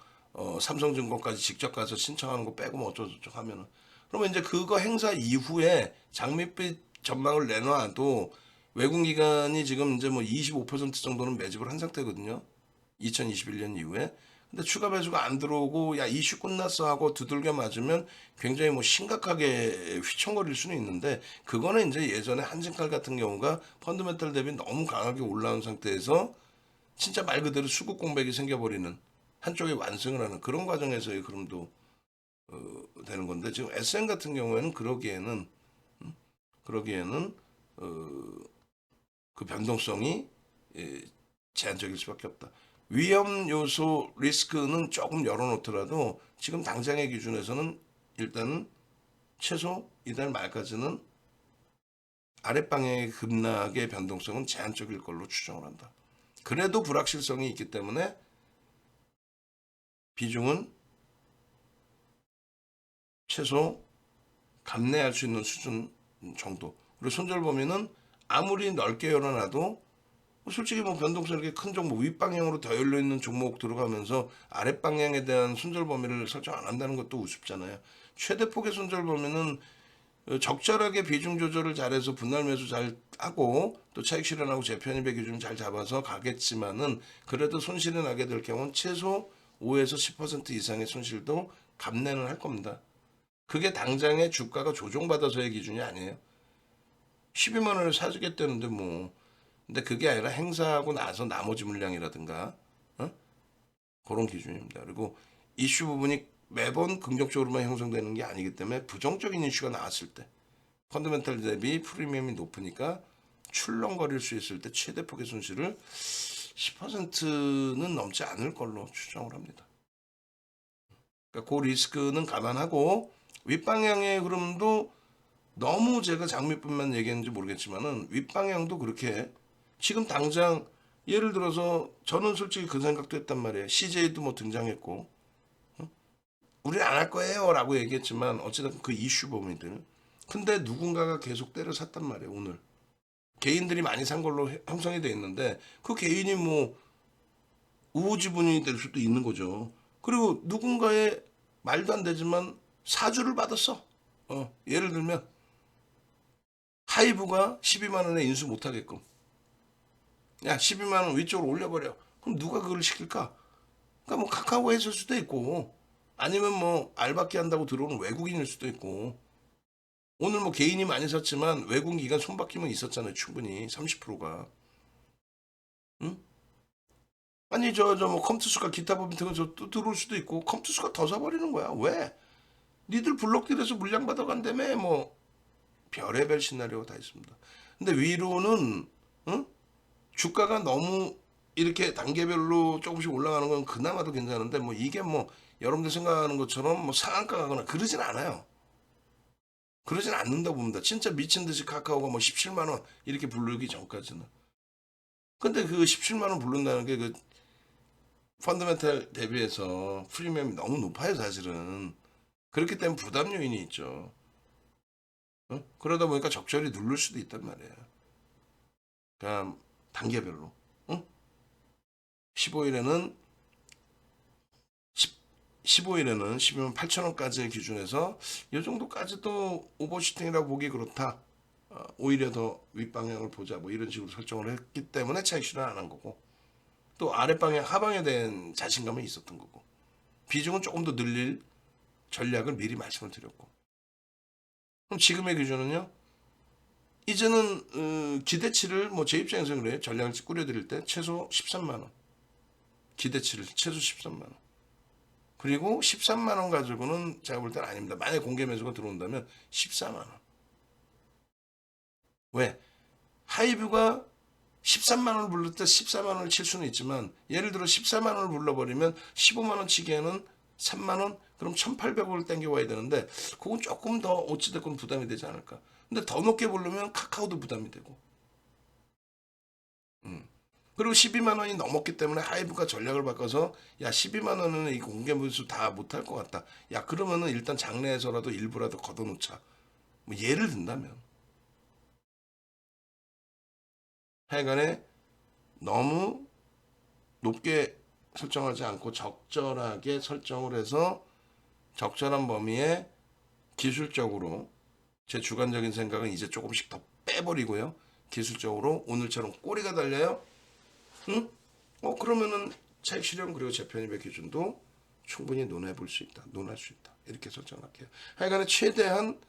삼성증권까지 직접 가서 신청하는 거 빼고 뭐 어쩌고저쩌고 하면은 그러면 이제 그거 행사 이후에 장밋빛 전망을 내놔도 외국 기관이 지금 이제 뭐 25% 정도는 매집을 한 상태거든요. 2021년 이후에. 근데 추가 배수가 안 들어오고 야 이슈 끝났어 하고 두들겨 맞으면 굉장히 뭐 심각하게 휘청거릴 수는 있는데 그거는 이제 예전에 한진칼 같은 경우가 펀드멘탈 대비 너무 강하게 올라온 상태에서 진짜 말 그대로 수급 공백이 생겨버리는 한쪽에 완승을 하는 그런 과정에서의 흐름도 되는 건데 지금 SM 같은 경우에는 그러기에는 그 변동성이 예, 제한적일 수밖에 없다. 위험 요소 리스크는 조금 열어놓더라도 지금 당장의 기준에서는 일단은 최소 이달 말까지는 아랫방향의 급락의 변동성은 제한적일 걸로 추정을 한다. 그래도 불확실성이 있기 때문에 비중은 최소 감내할 수 있는 수준 정도. 그리고 손절 범위는 아무리 넓게 열어놔도 솔직히 뭐 변동성 이렇게 큰 종목 윗방향으로 더 열려 있는 종목 들어가면서 아랫방향에 대한 손절 범위를 설정 안 한다는 것도 우습잖아요. 최대 폭의 손절 범위는 적절하게 비중 조절을 잘해서 분할 매수 잘 하고 또 차익 실현하고 재편입의 기준 잘 잡아서 가겠지만은 그래도 손실이 나게 될 경우는 최소 5에서 10% 이상의 손실도 감내는 할 겁니다. 그게 당장의 주가가 조정받아서의 기준이 아니에요. 12만 원을 사주겠다는데 뭐 근데 그게 아니라 행사하고 나서 나머지 물량이라든가 그런 기준입니다. 그리고 이슈 부분이 매번 긍정적으로만 형성되는 게 아니기 때문에 부정적인 이슈가 나왔을 때 펀더멘탈 대비 프리미엄이 높으니까 출렁거릴 수 있을 때 최대 폭의 손실을 10%는 넘지 않을 걸로 추정을 합니다. 그러니까 그 리스크는 감안하고 윗방향의 흐름도 너무 제가 장밋빛만 얘기했는지 모르겠지만은 윗방향도 그렇게 지금 당장 예를 들어서 저는 솔직히 그 생각도 했단 말이에요. CJ도 뭐 등장했고 우리 안 할 거예요 라고 얘기했지만 어찌됐든 그 이슈 범위들 근데 누군가가 계속 때려 샀단 말이에요. 오늘 개인들이 많이 산 걸로 형성이 돼 있는데 그 개인이 뭐 우호지분이 될 수도 있는 거죠. 그리고 누군가의 말도 안 되지만 사주를 받았어. 예를 들면 하이브가 12만 원에 인수 못 하게끔. 야, 12만 원 위쪽으로 올려버려. 그럼 누가 그걸 시킬까? 그러니까 뭐 카카오가 했을 수도 있고 아니면 뭐 알바끼 한다고 들어오는 외국인일 수도 있고 오늘 뭐 개인이 많이 샀지만 외국 기관 손바뀜은 있었잖아요. 충분히 30%가. 응? 아니 저 뭐 컴투스가 기타 법인 등은 저또 들어올 수도 있고 컴투스가 더 사버리는 거야. 왜? 니들 블록딜에서 물량 받아간다며 뭐 별의별 시나리오가 다 있습니다. 근데 위로는 응? 주가가 너무 이렇게 단계별로 조금씩 올라가는 건 그나마도 괜찮은데 뭐 이게 뭐 여러분들 생각하는 것처럼 뭐 상한가 가거나 그러진 않아요. 그러진 않는다고 봅니다. 진짜 미친 듯이 카카오가 뭐 17만 원 이렇게 부르기 전까지는. 근데 그 17만 원 부른다는 게 그 펀더멘탈 대비해서 프리미엄이 너무 높아요, 사실은. 그렇기 때문에 부담 요인이 있죠. 그러다 보니까 적절히 누를 수도 있단 말이에요. 그냥 단계별로. 15일에는 15일에는 12만 8천 원까지의 기준에서 이 정도까지도 오버슈팅이라고 보기 그렇다. 오히려 더 윗방향을 보자 뭐 이런 식으로 설정을 했기 때문에 차익 실현 안 한 거고 또 아랫방향 하방에 대한 자신감이 있었던 거고 비중은 조금 더 늘릴 전략을 미리 말씀을 드렸고 그럼 지금의 기준은요 이제는 기대치를 뭐 제 입장에서 그래요 전략을 꾸려드릴 때 최소 13만 원 기대치를 최소 13만 원 그리고 13만 원 가지고는 제가 볼 때는 아닙니다 만약 공개 매수가 들어온다면 14만 원 왜? 하이브가 13만 원을 불렀을 때 14만 원을 칠 수는 있지만 예를 들어 14만 원을 불러버리면 15만 원 치기에는 3만 원 그럼 1,800원을 땡겨와야 되는데 그건 조금 더 어찌됐건 부담이 되지 않을까. 근데 더 높게 부르면 카카오도 부담이 되고. 음. 그리고 12만 원이 넘었기 때문에 하이브가 전략을 바꿔서 야 12만 원은 이 공개 무수 다 못할 것 같다. 야 그러면은 일단 장내에서라도 일부라도 걷어놓자. 뭐 예를 든다면. 하여간에 너무 높게 설정하지 않고 적절하게 설정을 해서 적절한 범위에 기술적으로 제 주관적인 생각은 이제 조금씩 더 빼버리고요. 기술적으로 오늘처럼 꼬리가 달려요. 응? 그러면은 차익 실현 그리고 재편입의 기준도 충분히 논해볼 수 있다. 논할 수 있다. 이렇게 설정할게요. 하여간에 최대한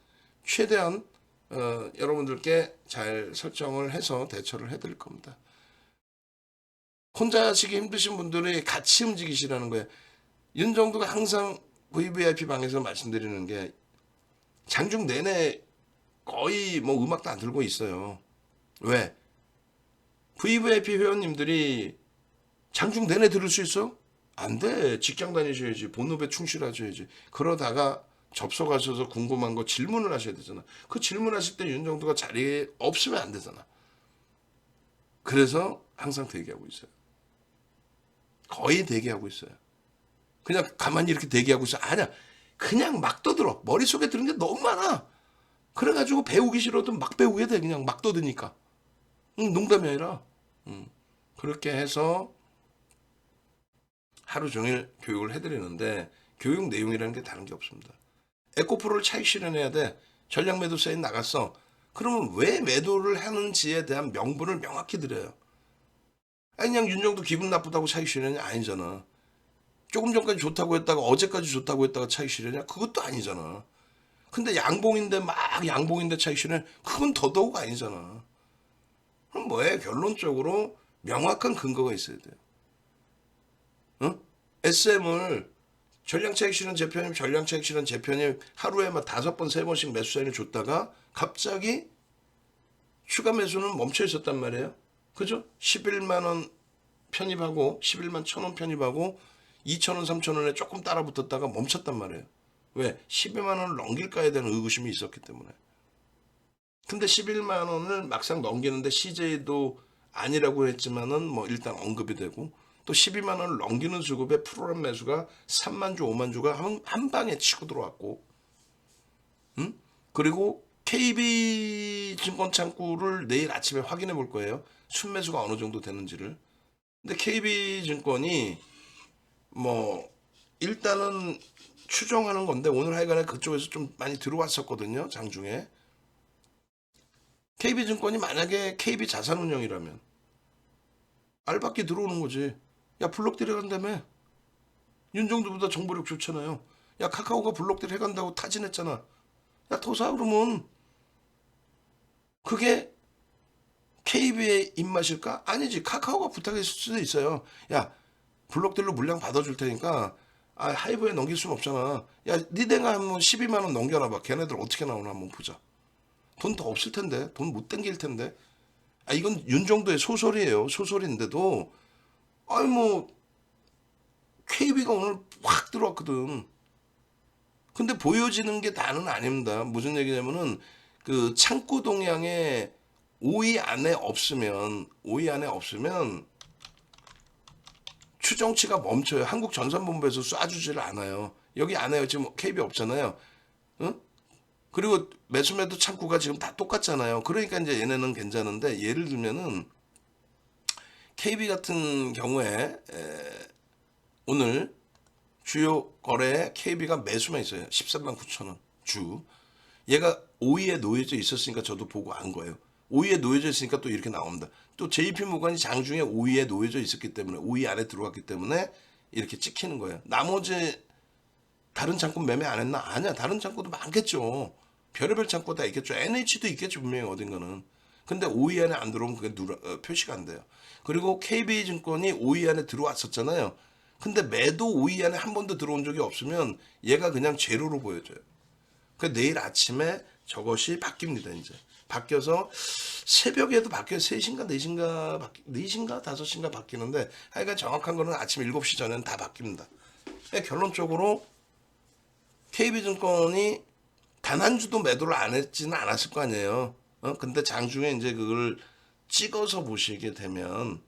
여러분들께 잘 설정을 해서 대처를 해드릴 겁니다. 혼자 하시기 힘드신 분들이 같이 움직이시라는 거예요. 윤정도가 항상 VVIP 방에서 말씀드리는 게 장중 내내 거의 뭐 음악도 안 들고 있어요. 왜? VVIP 회원님들이 장중 내내 들을 수 있어? 안 돼. 직장 다니셔야지. 본업에 충실하셔야지. 그러다가 접속하셔서 궁금한 거 질문을 하셔야 되잖아. 그 질문하실 때 윤정도가 자리에 없으면 안 되잖아. 그래서 항상 대기하고 있어요. 거의 대기하고 있어요. 그냥 가만히 이렇게 대기하고 있어. 아니야. 그냥 막 떠들어. 머릿속에 드는 게 너무 많아. 그래가지고 배우기 싫어도 막 배우게 돼. 그냥 막 떠드니까. 농담이 아니라. 그렇게 해서 하루 종일 교육을 해드리는데 교육 내용이라는 게 다른 게 없습니다. 에코프로를 차익 실현해야 돼. 전략 매도 사인 나갔어. 그러면 왜 매도를 하는지에 대한 명분을 명확히 드려요. 아니 그냥 윤정도 기분 나쁘다고 차익 실현이 아니잖아. 조금 전까지 좋다고 했다가 어제까지 좋다고 했다가 차익 실현이야? 그것도 아니잖아. 근데 양봉인데 막 양봉인데 차익 실현? 그건 더더욱 아니잖아. 그럼 뭐해? 결론적으로 명확한 근거가 있어야 돼요. 응? SM을 전량차익 실현 재편입, 전량차익 실현 재편입 하루에 막 5번, 3번씩 매수 사인을 줬다가 갑자기 추가 매수는 멈춰 있었단 말이에요. 그죠? 11만 원 편입하고 11만 1,000원 편입하고 2,000원, 3,000원에 조금 따라 붙었다가 멈췄단 말이에요. 왜? 12만 원을 넘길까에 대한 의구심이 있었기 때문에. 근데 11만 원을 막상 넘기는데 CJ도 아니라고 했지만은 뭐 일단 언급이 되고 또 12만 원을 넘기는 수급에 프로그램 매수가 3만 주, 5만 주가 한 방에 치고 들어왔고, 그리고 KB증권 창구를 내일 아침에 확인해 볼 거예요. 순매수가 어느 정도 되는지를. 근데 KB증권이 뭐 일단은 추정하는 건데 오늘 하여간에 그쪽에서 좀 많이 들어왔었거든요. 장중에. KB증권이 만약에 KB자산운용이라면 알박기 들어오는 거지. 야 블록 들어간다며. 윤정도보다 정보력 좋잖아요. 야 카카오가 블록들 해간다고 타진했잖아. 야 더 사 그러면. 그게 KB의 입맛일까? 아니지. 카카오가 부탁했을 수도 있어요. 야 블록들로 물량 받아줄 테니까 하이브에 넘길 수는 없잖아. 야 니네가 한번 12만 원 넘겨놔봐. 걔네들 어떻게 나오나 한번 보자. 돈 더 없을 텐데. 돈 못 땡길 텐데. 이건 윤정도의 소설이에요. 소설인데도 아니 뭐 KB가 오늘 확 들어왔거든. 근데 보여지는 게 다는 아닙니다. 무슨 얘기냐면은 그 창구 동향에 5위 안에 없으면 추정치가 멈춰요. 한국전산본부에서 쏴주지를 않아요. 여기 안에 지금 KB 없잖아요. 응? 그리고 매수매도 창구가 지금 다 똑같잖아요. 그러니까 이제 얘네는 괜찮은데 예를 들면은 KB 같은 경우에 오늘 주요 거래에 KB가 매수만 있어요. 13만 9천 원 주. 얘가 5위에 놓여져 있었으니까 저도 보고 안 거예요. 5위에 놓여져 있으니까 또 이렇게 나옵니다. 또 JP모간이 장중에 5위에 놓여져 있었기 때문에 5위 안에 들어갔기 때문에 이렇게 찍히는 거예요. 나머지 다른 창구 매매 안 했나? 아니야. 다른 창구도 많겠죠. 별의별 창구 다 있겠죠. NH도 있겠죠. 분명히 어딘가는. 근데 5위 안에 안 들어오면 그게 표시가 안 돼요. 그리고 KB증권이 5위 안에 들어왔었잖아요. 근데 매도 5위 안에 한 번도 들어온 적이 없으면 얘가 그냥 제로로 보여져요. 그 내일 아침에 저것이 바뀝니다. 이제 바뀌어서 새벽에도 바뀌어요. 3시인가 4시인가 4시인가 5시인가 바뀌는데 하여간 정확한 거는 아침 7시 전에는 다 바뀝니다. 결론적으로 KB증권이 단 한 주도 매도를 안 했지는 않았을 거 아니에요. 근데 장중에 이제 그걸 찍어서 보시게 되면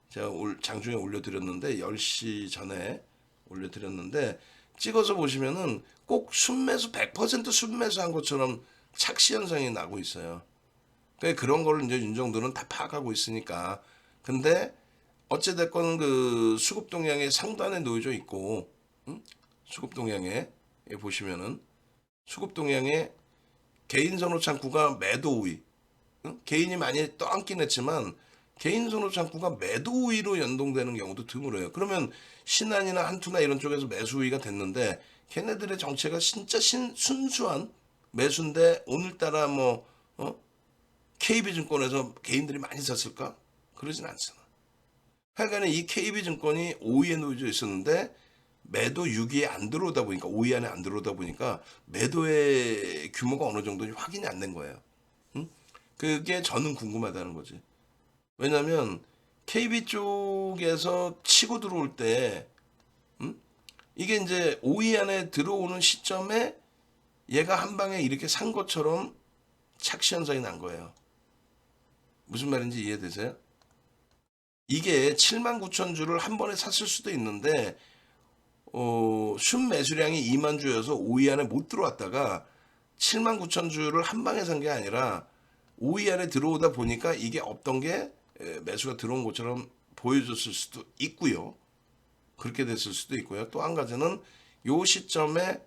제가 장중에 올려드렸는데 10시 전에 올려드렸는데 찍어서 보시면은 꼭 순매수 100% 순매수한 것처럼 착시 현상이 나고 있어요. 그러니까 그런 거를 이제 윤정도는 다 파악하고 있으니까. 근데 어찌됐건 그 수급 동향의 상단에 놓여져 있고, 응? 수급 동향에 보시면은 수급 동향에 개인 선호 창구가 매도 우위, 응? 개인이 많이 떠안긴 했지만 개인 선호 창구가 매도 우위로 연동되는 경우도 드물어요. 그러면 신한이나 한투나 이런 쪽에서 매수 우위가 됐는데 걔네들의 정체가 진짜 순수한 매수인데 오늘따라 뭐 KB증권에서 개인들이 많이 샀을까? 그러진 않잖아. 하여간에 이 KB증권이 5위에 놓여져 있었는데 매도 6위에 안 들어오다 보니까 5위 안에 안 들어오다 보니까 매도의 규모가 어느 정도인지 확인이 안 된 거예요. 응? 그게 저는 궁금하다는 거지. 왜냐면 KB 쪽에서 치고 들어올 때 이게 이제 5위 안에 들어오는 시점에 얘가 한 방에 이렇게 산 것처럼 착시 현상이 난 거예요. 무슨 말인지 이해되세요? 이게 7만 9천 주를 한 번에 샀을 수도 있는데 순매수량이 2만 주여서 5위 안에 못 들어왔다가 7만 9천 주를 한 방에 산 게 아니라 5위 안에 들어오다 보니까 이게 없던 게 매수가 들어온 것처럼 보여줬을 수도 있고요. 그렇게 됐을 수도 있고요. 또 한 가지는 요 시점에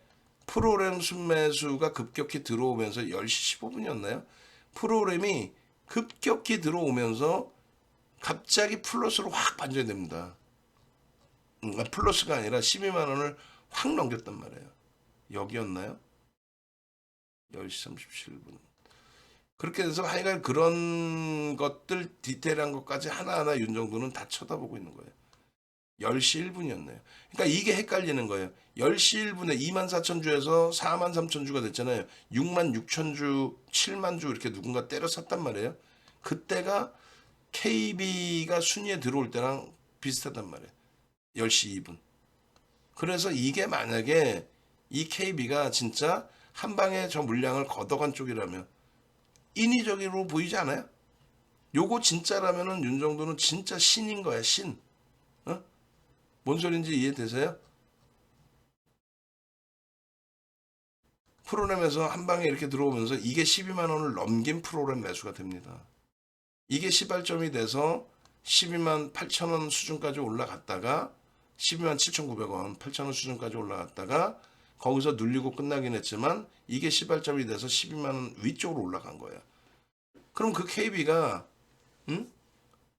프로그램 순매수가 급격히 들어오면서 10시 15분이었나요? 프로그램이 급격히 들어오면서 갑자기 플러스로 확 반전이 됩니다. 플러스가 아니라 12만 원을 확 넘겼단 말이에요. 여기였나요? 10시 37분. 그렇게 돼서 하여간 그런 것들 디테일한 것까지 하나하나 윤정도는 다 쳐다보고 있는 거예요. 10시 1분이었네요. 그러니까 이게 헷갈리는 거예요. 10시 1분에 2만 4천 주에서 4만 3천 주가 됐잖아요. 6만 6천 주, 7만 주 이렇게 누군가 때려 샀단 말이에요. 그때가 KB가 순위에 들어올 때랑 비슷하단 말이에요. 10시 2분. 그래서 이게 만약에 이 KB가 진짜 한 방에 저 물량을 걷어간 쪽이라면 인위적으로 보이지 않아요? 요거 진짜라면은 윤정도는 진짜 신인 거야, 신. 어? 뭔 소린지 이해되세요? 프로그램에서 한 방에 이렇게 들어오면서 이게 12만 원을 넘긴 프로그램 매수가 됩니다. 이게 시발점이 돼서 12만 8천 원 수준까지 올라갔다가 12만 7,900원, 8천 원 수준까지 올라갔다가 거기서 눌리고 끝나긴 했지만 이게 시발점이 돼서 12만 원 위쪽으로 올라간 거예요. 그럼 그 KB가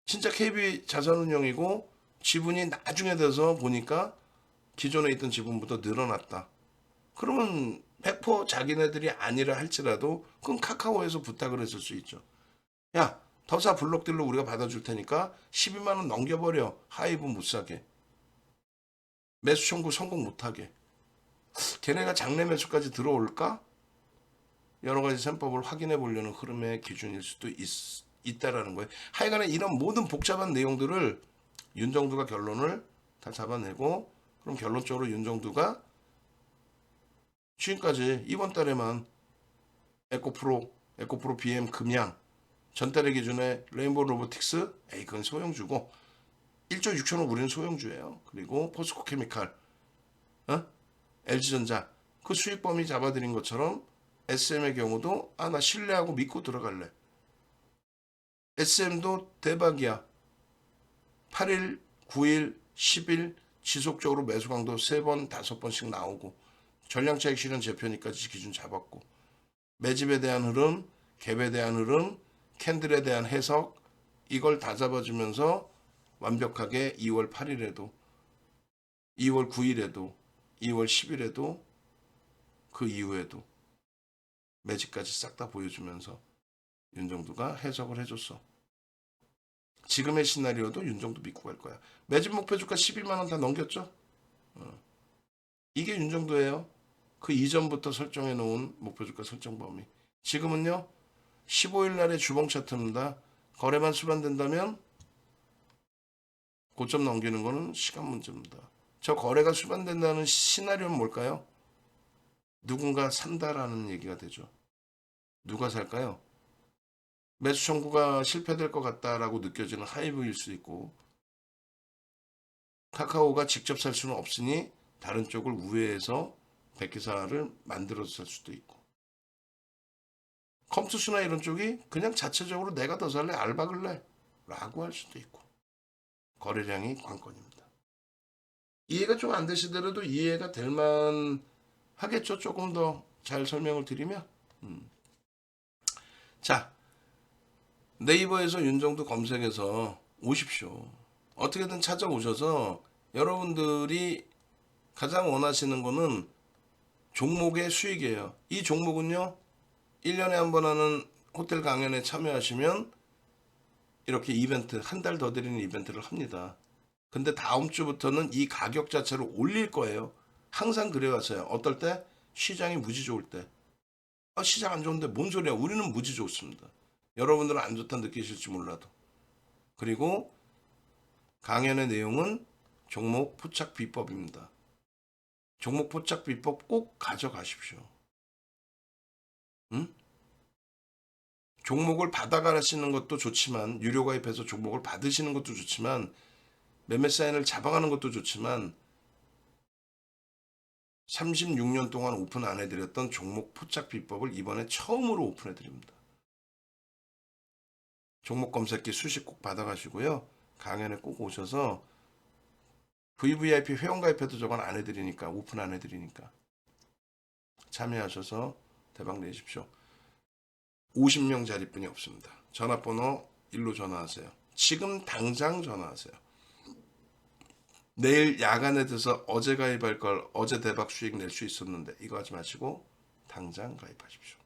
진짜 KB 자산운용이고 지분이 나중에 돼서 보니까 기존에 있던 지분보다 늘어났다. 그러면 100% 자기네들이 아니라 할지라도 그건 카카오에서 부탁을 했을 수 있죠. 야, 더사 블록딜로 우리가 받아줄 테니까 12만 원 넘겨버려. 하이브 못 사게. 매수 청구 성공 못하게. 걔네가 장내 매수까지 들어올까? 여러 가지 셈법을 확인해 보려는 흐름의 기준일 수도 있다라는 거예요. 하여간에 이런 모든 복잡한 내용들을 윤정두가 결론을 다 잡아내고 그럼 결론적으로 윤정두가 지금까지 이번 달에만 에코프로 BM 금양 전달의 기준에 레인보우 로보틱스 에이 그건 소형주고 1조 6천억 우리는 소형주예요. 그리고 포스코 케미칼 LG전자 그 수익범위 잡아들인 것처럼 SM의 경우도 나 신뢰하고 믿고 들어갈래. SM도 대박이야. 8일, 9일, 10일 지속적으로 매수 강도 3번, 5번씩 나오고 전량차익 실현 재편이까지 기준 잡았고 매집에 대한 흐름, 갭에 대한 흐름, 캔들에 대한 해석 이걸 다 잡아주면서 완벽하게 2월 8일에도 2월 9일에도 2월 10일에도 그 이후에도 매집까지 싹 다 보여주면서 윤정두가 해석을 해줬어. 지금의 시나리오도 윤정두 믿고 갈 거야. 매집 목표 주가 11만 원 다 넘겼죠? 이게 윤정두예요. 그 이전부터 설정해 놓은 목표 주가 설정 범위. 지금은요. 15일 날의 주봉 차트입니다. 거래만 수반된다면 고점 넘기는 거는 시간 문제입니다. 저 거래가 수반된다는 시나리오는 뭘까요? 누군가 산다라는 얘기가 되죠. 누가 살까요? 매수 청구가 실패될 것 같다라고 느껴지는 하이브일 수 있고 카카오가 직접 살 수는 없으니 다른 쪽을 우회해서 백기사를 만들어서 살 수도 있고 컴투스나 이런 쪽이 그냥 자체적으로 내가 더 살래 알바 글래 라고 할 수도 있고 거래량이 관건입니다. 이해가 좀 안 되시더라도 이해가 될 만 하겠죠. 조금 더 잘 설명을 드리면 자 네이버에서 윤정도 검색해서 오십시오. 어떻게든 찾아오셔서 여러분들이 가장 원하시는 거는 종목의 수익이에요. 이 종목은요 1년에 한 번 하는 호텔 강연에 참여하시면 이렇게 이벤트 한 달 더 드리는 이벤트를 합니다. 근데 다음 주부터는 이 가격 자체를 올릴 거예요. 항상 그래왔어요. 어떨 때? 시장이 무지 좋을 때. 시장 안 좋은데 뭔 소리야. 우리는 무지 좋습니다. 여러분들은 안 좋다 느끼실지 몰라도. 그리고 강연의 내용은 종목 포착 비법입니다. 종목 포착 비법 꼭 가져가십시오. 응? 종목을 받아가시는 것도 좋지만 유료 가입해서 종목을 받으시는 것도 좋지만 매매 사인을 잡아가는 것도 좋지만 36년 동안 오픈 안 해드렸던 종목 포착 비법을 이번에 처음으로 오픈해 드립니다. 종목 검색기 수식 꼭 받아가시고요. 강연에 꼭 오셔서 VVIP 회원가입해도 저건 안 해드리니까 오픈 안 해드리니까 참여하셔서 대박 내십시오. 50명 자리뿐이 없습니다. 전화번호 1로 전화하세요. 지금 당장 전화하세요. 내일 야간에 돼서 어제 가입할 걸 어제 대박 수익 낼 수 있었는데 이거 하지 마시고 당장 가입하십시오.